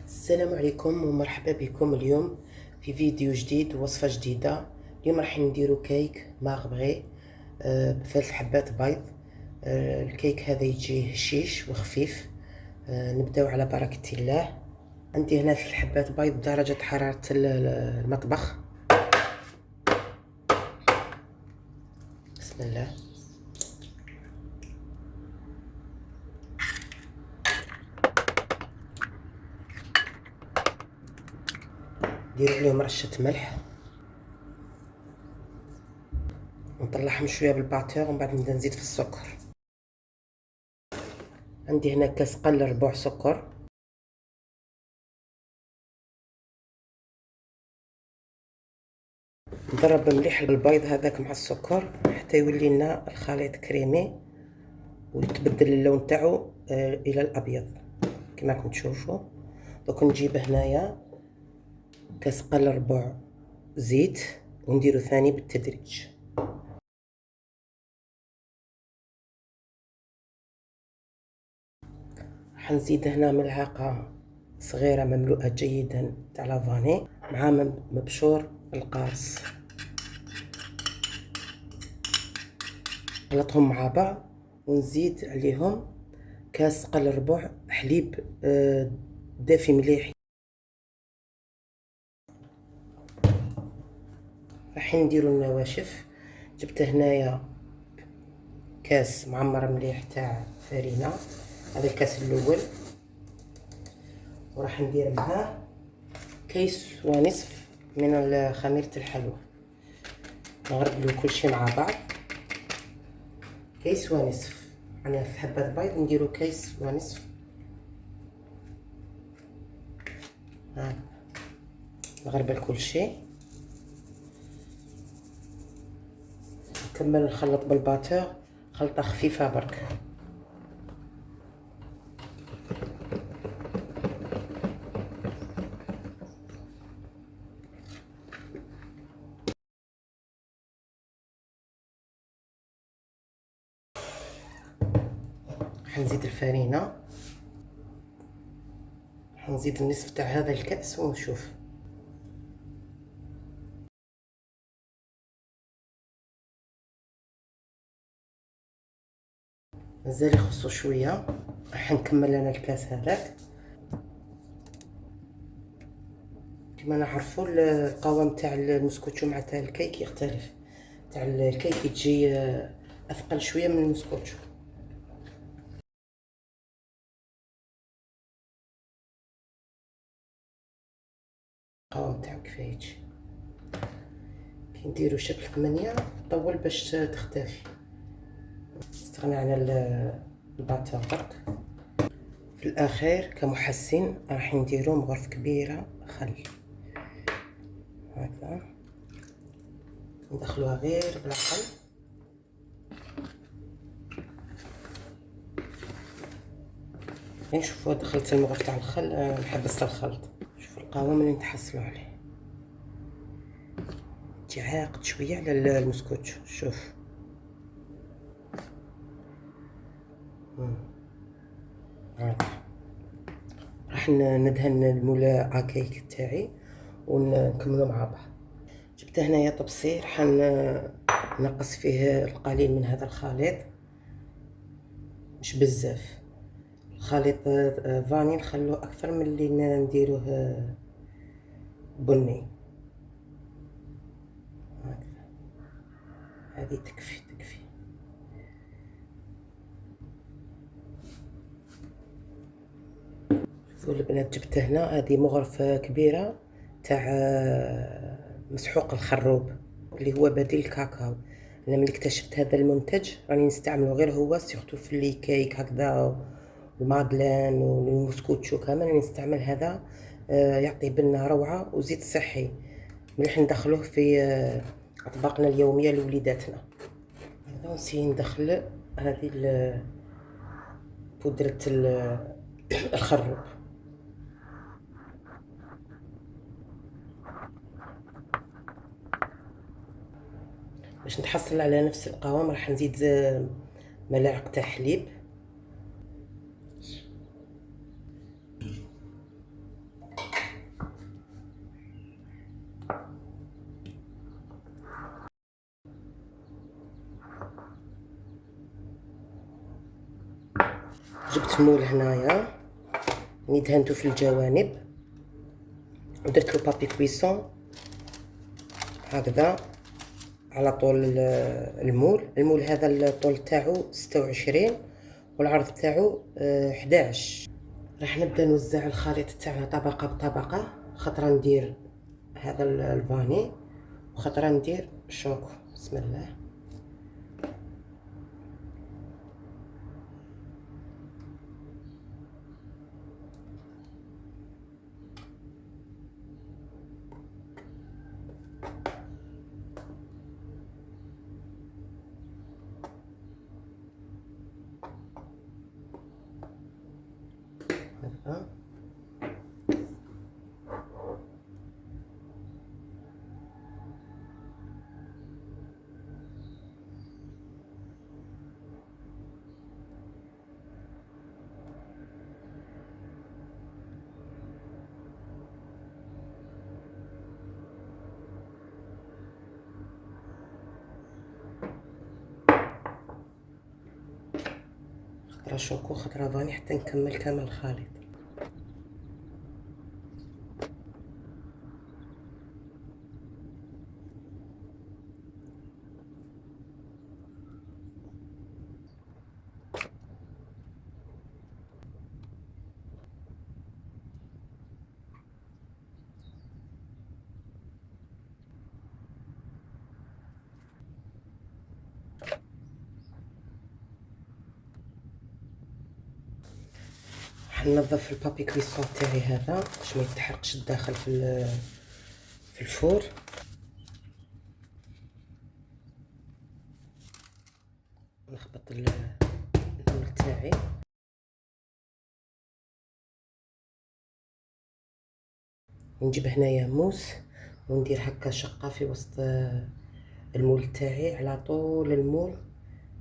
السلام عليكم ومرحبا بكم اليوم في فيديو جديد ووصفة جديدة. اليوم راح نديرو كيك ماغبري بثلاث حبات بيض. الكيك هذا يجي هشيش وخفيف. نبداو على بركة الله. عندي هنا 3 حبات بيض بدرجة حرارة المطبخ. بسم الله. نديرو عليهم رشة ملح، نطلعهم شويه بالباتور ومن بعد نبدا نزيد في السكر. عندي هنا كاس قل ربع سكر، نضرب مليح البيض هذاك مع السكر حتى يولي لنا الخليط كريمي ويتبدل اللون تاعو الى الابيض كما راكم تشوفوا. دوك نجيب هنايا كاس قل ربع زيت ونديرو ثاني بالتدريج. راح نزيد هنا ملعقه صغيره مملوءه جيدا تاع لافاني مع مبشور القارص، نخلطهم مع بعض ونزيد عليهم كاس قل ربع حليب دافي مليح. راح نديرو النواشف. جبت هنايا كاس معمر مليح تاع فرينه، هذا الكاس الاول، وراح ندير معاه كيس ونصف من خميره الحلوى. نغربلو كلشي مع بعض. كيس ونصف، يعني 3 حبات بيض نديرو كيس ونصف. نغربل كلشي، نكمل نخلط بالباتور خلطه خفيفه برك. حنزيد الفرينه، حنزيد النصف تاع هذا الكأس ونشوف. مازال يخصو شويه، راح نكمل انا الكاس هذاك. كما نعرفوا القوام تاع المسكوتشو مع تاع الكيك يختلف. تاع الكيك تجي اثقل شويه من المسكوتشو. القوام تاعو كيفاه يجي كي نديرو شكل 8 طول باش تختفي. نستغنى على الباتر برك. في الاخير كمحسن راح نديرو مغرف كبيره خل هكذا، ندخلوها غير بالعقل. نشوفوا دخلت المغرف تاع الخل، نحبس الخلط. شوفوا القوام اللي نتحصلوا عليه، تي عاقد شويه على المسكوتشو. شوف راح ندهن المولا كيك تاعي ونكملوا مع بعض. جبت هنايا طبسي، راح نقص فيه القليل من هذا الخليط، مش بزاف. الخليط فاني نخلوه اكثر من اللي نديروه بني. هكذا هذه تكفي. شوفوا البنات، جبت هنا هذه مغرفة كبيرة تاع مسحوق الخروب اللي هو بديل الكاكاو. انا ملي اكتشفت هذا المنتج راني نستعمله غير هو، سيرتو في لي كيك هكذا والمادلين والمسكوتشو كامل راني نستعمل هذا. يعطي بنة روعة وزيت صحي، مليح ندخلوه في اطباقنا اليومية لوليداتنا. هذا ونسي ندخل هذه بودرة الخروب باش نتحصل على نفس القوام. راح نزيد ملاعق تاع حليب، جبت مول هنايا يعني دهنته في الجوانب ودرت له بابي كويسون هكذا على طول المول هذا الطول تاعو 26 والعرض تاعو 11. راح نبدا نوزع الخليط تاعنا طبقه بطبقه، خطره ندير هذا الفاني وخطره ندير شوكو. بسم الله. هكذا خطره شوكو خطره فاني حتى نكمل كامل الخليط. حنظف البابي كويسون تاعي هذا باش ما يتحرقش الداخل في الفور. نخبط المول تاعي ونجيب هنايا موس وندير هكا شقه في وسط المول تاعي على طول المول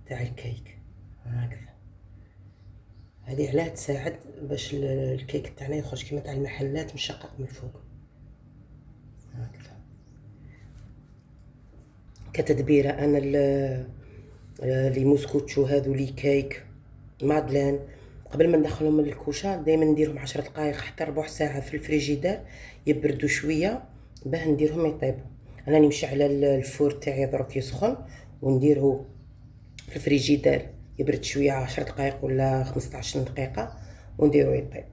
تاع الكيك هكذا. هذه علاه تساعد باش الكيك تاعنا يخرج كيما تاع المحلات مشقق من الفوق هكذا. كتدبيره انا لي موسكوتشو هذو لي كيك مادلين قبل ما ندخلهم من الكوشه دائما نديرهم 10 دقائق حتى ربع ساعه في الفريجيدير يبردوا شويه باه نديرهم يطيبوا. انا نمشي على الفور تاعي دروك يسخن ونديره في الفريجيدير يبرد شويه 10 دقائق ولا 15 دقيقه ونديرو يطيب.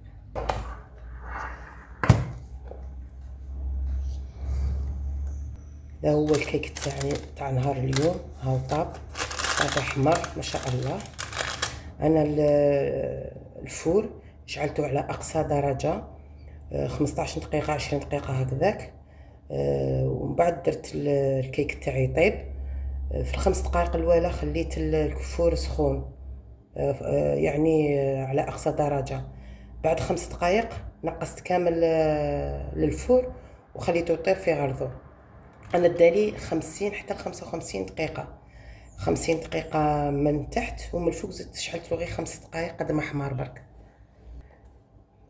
هذا هو الكيك تاعي تاع نهار اليوم. هاو طاب هذا حمر ما شاء الله. انا الفور شعلته على اقصى درجه 15 دقيقه 20 دقيقه هكذاك. ومن بعد درت الكيك تاعي يطيب في الخمس دقائق الاولى خليت الفور سخون يعني على اقصى درجه. بعد 5 دقائق نقصت كامل للفور وخليته يطيب في عرضه. انا دالي 50 حتى 55 دقيقه. 50 دقيقه من تحت ومن الفوق زدت شعلت له غير 5 دقائق قد ما حمار برك.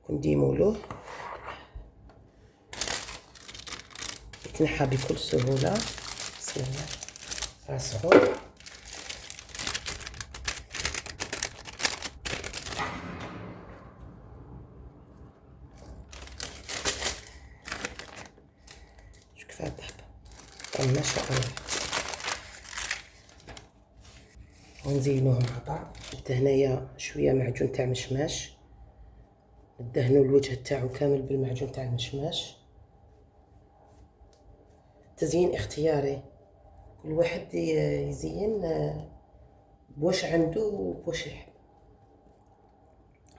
كنديمولوه يتنحى بكل سهوله. بسم الله. راسخون شوف كيف ذهب ما شاء الله. ونزينوه مع بعض. شفت هنايا شويه معجون تاع مشماش ندهنوا الوجه تاعو كامل بالمعجون تاع المشماش. تزيين اختياري كل واحد يزين بواش عنده وبواش يحب.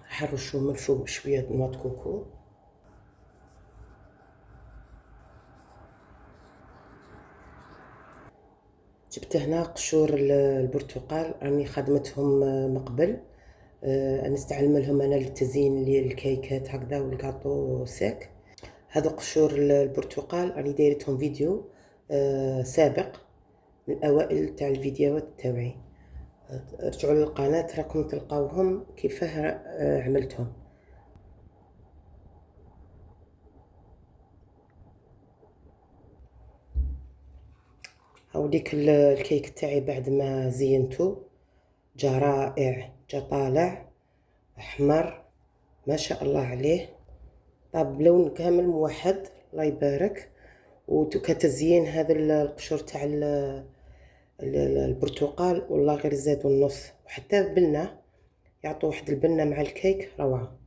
راح نرشو من الفوق شويه نوات كوكو. جبت هنا قشور البرتقال راني خدمتهم من قبل. نستعملهم انا للتزيين للكيكات هكذا والكاطو سيك. هذو قشور البرتقال راني دايرتهم فيديو سابق من اوائل تاع الفيديوهات تاوعي. رجعوا للقناه راكم تلقاوهم كيفاه عملتهم. هاوديك الكيك تاعي بعد ما زينته جا رائع جا طالع. احمر ما شاء الله عليه. طاب لون كامل موحد الله يبارك. وكتزيين هذا القشور تاع البرتقال والله غير زادوا النص، وحتى البنه يعطوا واحد البنه مع الكيك روعه.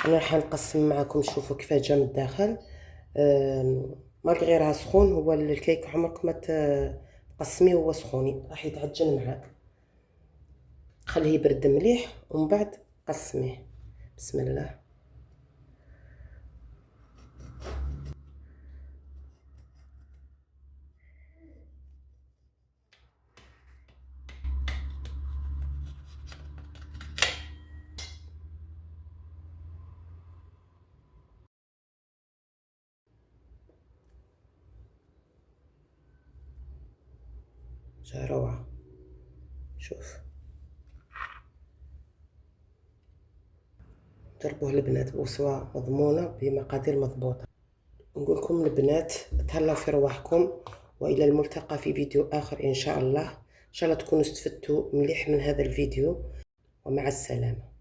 انا راح نقسم معكم شوفوا كيف جا من الداخل. مالغي راه سخون هو الكيك، عمرك ما تقسميه هو سخون راح يتعجن معاك. خليه يبرد مليح ومن بعد قسميه. بسم الله. جا روعة. شوف جربوه البنات بوصفة مضمونة بمقادير مضبوطة. نقول لكم البنات تهلاو في رواحكم، والى الملتقى في فيديو اخر ان شاء الله. ان شاء الله تكونوا استفدتوا مليح من هذا الفيديو، ومع السلامة.